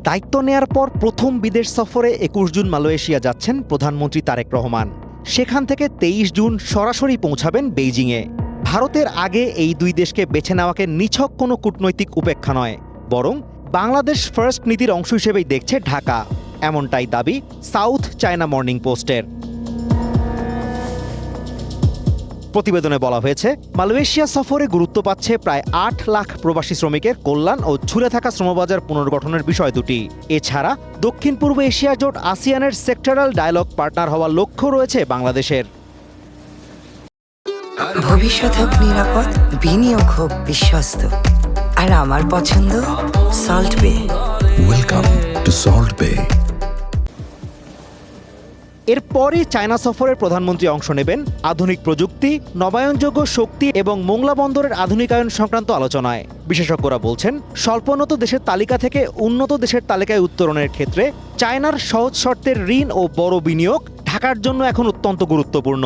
দায়িত্ব নেয়ার পর প্রথম বিদেশ সফরে ২১ জুন মালয়েশিয়া যাচ্ছেন প্রধানমন্ত্রী তারেক রহমান। সেখান থেকে ২৩ জুন সরাসরি পৌঁছাবেন বেইজিংয়ে। ভারতের আগে এই দুই দেশকে বেছে নেওয়াকে নিছক কোনো কূটনৈতিক উপেক্ষা নয়, বরং বাংলাদেশ ফার্স্ট নীতির অংশ হিসেবেই দেখছে ঢাকা। এমনটাই দাবি সাউথ চায়না মর্নিং পোস্টের। প্রতিবেদনে বলা হয়েছে, মালয়েশিয়া সফরে গুরুত্ব পাচ্ছে প্রায় ৮ লাখ প্রবাসী শ্রমিকের কল্যাণ ও ঝুলে থাকা শ্রমবাজার পুনর্গঠনের বিষয় দুটি। এছাড়া দক্ষিণ পূর্ব এশিয়া জোট আসিয়ানের সেক্টরাল ডায়ালগ পার্টনার হওয়ার লক্ষ্য রয়েছে বাংলাদেশের। ভবিষ্যৎ হোক নিরাপদ, বিনিয়োগ হোক বিশ্বস্ত, আর আমার পছন্দ সল্ট বে। ওয়েলকাম টু সল্ট বে। এরপরই চায়না সফরের প্রধানমন্ত্রী অংশ নেবেন আধুনিক প্রযুক্তি, নবায়নযোগ্য শক্তি এবং মোংলা বন্দরের আধুনিকায়ন সংক্রান্ত আলোচনায়। বিশেষজ্ঞরা বলছেন, স্বল্পোন্নত দেশের তালিকা থেকে উন্নত দেশের তালিকায় উত্তরণের ক্ষেত্রে চায়নার সহজ শর্তের ঋণ ও বড় বিনিয়োগ ঢাকার জন্য এখন অত্যন্ত গুরুত্বপূর্ণ।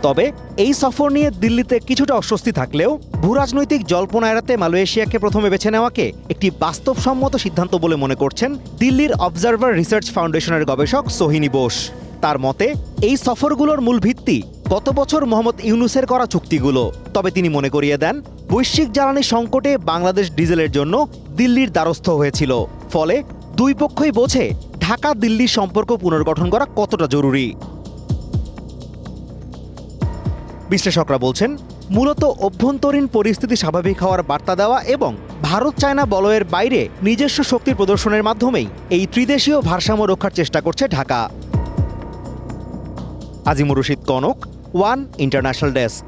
তবে এই সফর নিয়ে দিল্লিতে কিছুটা অস্বস্তি থাকলেও ভূরাজনৈতিক জল্পনা এড়াতে মালয়েশিয়াকে প্রথমে বেছে নেওয়াকে একটি বাস্তবসম্মত সিদ্ধান্ত বলে মনে করছেন দিল্লির অবজারভার রিসার্চ ফাউন্ডেশনের গবেষক সোহিনী বোস। তার মতে, এই সফরগুলোর মূল ভিত্তি গত বছর মোহাম্মদ ইউনূসের করা চুক্তিগুলো। তবে তিনি মনে করিয়ে দেন, বৈশ্বিক জ্বালানি সংকটে বাংলাদেশ ডিজেলের জন্য দিল্লির দ্বারস্থ হয়েছিল। ফলে দুই পক্ষই বোঝে ঢাকা দিল্লি সম্পর্ক পুনর্গঠন করা কতটা জরুরি। বিশ্লেষকরা বলছেন, মূলত অভ্যন্তরীণ পরিস্থিতি স্বাভাবিক হওয়ার বার্তা দেওয়া এবং ভারত চায়না বলয়ের বাইরে নিজস্ব শক্তির প্রদর্শনের মাধ্যমেই এই ত্রিদেশীয় ভারসাম্য রক্ষার চেষ্টা করছে Dhaka. Azimur Rashid Kanak, one international desk.